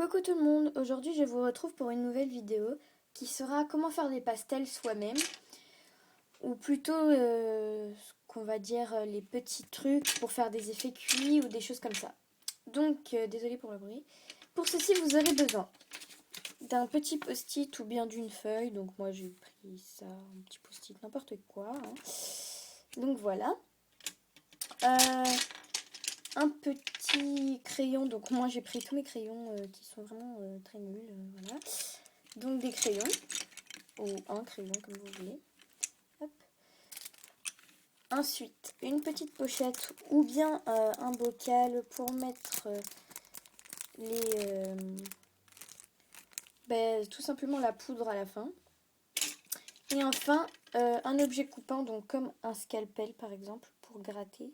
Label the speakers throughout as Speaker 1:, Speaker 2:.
Speaker 1: Coucou tout le monde, aujourd'hui je vous retrouve pour une nouvelle vidéo qui sera comment faire des pastels soi-même, ou plutôt ce qu'on va dire les petits trucs pour faire des effets cuits ou des choses comme ça. Donc désolé pour le bruit. Pour ceci vous aurez besoin d'un petit post-it ou bien d'une feuille, donc moi j'ai pris ça, un petit post-it, n'importe quoi. Hein. Donc voilà. Un petit crayon, donc moi j'ai pris tous mes crayons qui sont vraiment très nuls, voilà. Donc des crayons, ou un crayon comme vous voulez. Hop. Ensuite, une petite pochette ou bien un bocal pour mettre tout simplement la poudre à la fin. Et enfin, un objet coupant, donc comme un scalpel par exemple, pour gratter.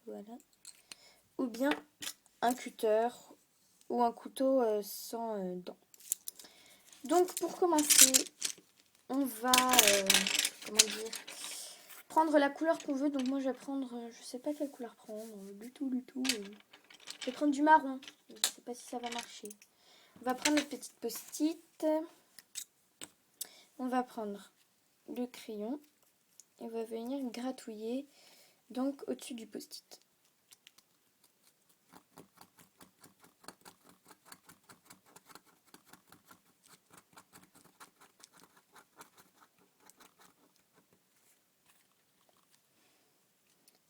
Speaker 1: Voilà. Ou bien un cutter ou un couteau sans dents. Donc pour commencer, on va prendre la couleur qu'on veut. Donc moi je vais prendre, je sais pas quelle couleur prendre, du tout. Je vais prendre du marron, je sais pas si ça va marcher. On va prendre notre petite post-it. On va prendre le crayon et on va venir gratouiller donc au-dessus du post-it.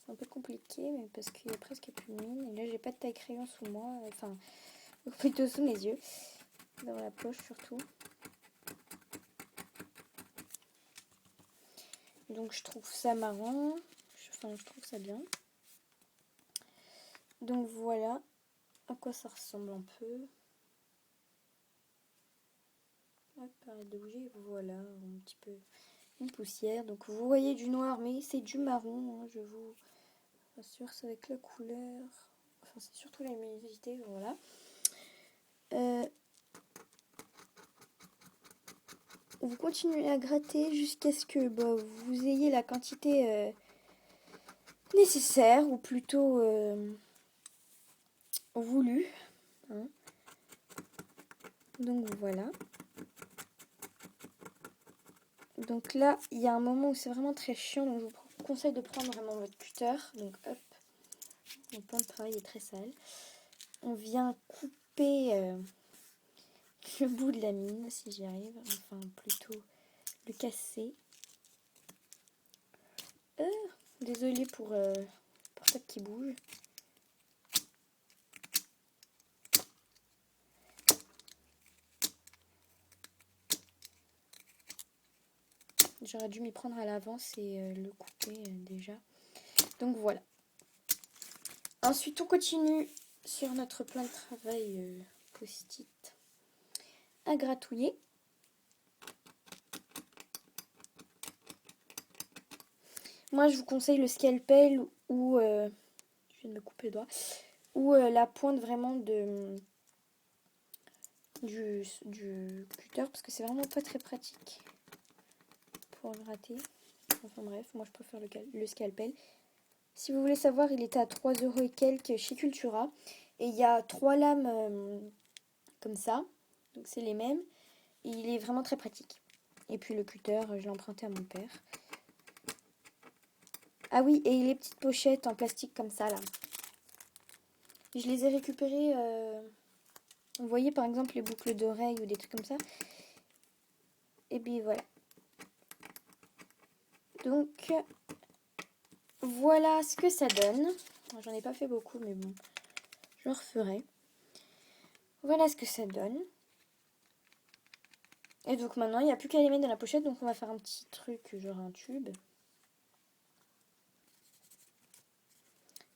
Speaker 1: C'est un peu compliqué, mais parce qu'il y a presque plus de mine. Et là, j'ai pas de taille crayon sous moi, enfin, plutôt sous mes yeux, dans la poche surtout. Donc, je trouve ça marrant. Enfin, je trouve ça bien. Donc, voilà à quoi ça ressemble un peu. Hop, arrête de bouger. Voilà, un petit peu une poussière. Donc, vous voyez du noir, mais c'est du marron. Hein, je vous rassure, c'est avec la couleur. Enfin, c'est surtout la luminosité. Voilà. Vous continuez à gratter jusqu'à ce que vous ayez la quantité nécessaire, ou plutôt voulue. Hein. Donc voilà. Donc là, il y a un moment où c'est vraiment très chiant, donc je vous conseille de prendre vraiment votre cutter. Donc hop, mon plan de travail est très sale. On vient couper le bout de la mine, si j'y arrive. Enfin, plutôt le casser. Désolée pour ça qui bouge. J'aurais dû m'y prendre à l'avance et le couper déjà. Donc voilà. Ensuite, on continue sur notre plan de travail post-it à gratouiller. Moi, je vous conseille le scalpel ou je viens de me couper le doigt, ou la pointe vraiment du cutter, parce que c'est vraiment pas très pratique pour gratter. Enfin bref, moi je préfère le scalpel. Si vous voulez savoir, il était à 3 € et quelques chez Cultura. Et il y a 3 lames comme ça. Donc c'est les mêmes. Et il est vraiment très pratique. Et puis le cutter, je l'ai emprunté à mon père. Ah oui, et les petites pochettes en plastique comme ça là. Je les ai récupérées. Vous voyez par exemple les boucles d'oreilles ou des trucs comme ça. Et puis voilà. Donc voilà ce que ça donne. J'en ai pas fait beaucoup, mais bon, je referai. Voilà ce que ça donne. Et donc maintenant, il n'y a plus qu'à les mettre dans la pochette. Donc on va faire un petit truc, genre un tube.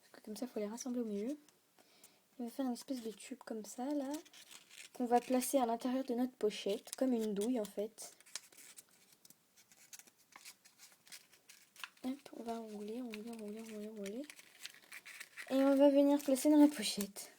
Speaker 1: Parce que comme ça, il faut les rassembler au milieu. On va faire une espèce de tube comme ça, là. Qu'on va placer à l'intérieur de notre pochette. Comme une douille, en fait. Hop, on va enrouler. Et on va venir placer dans la pochette.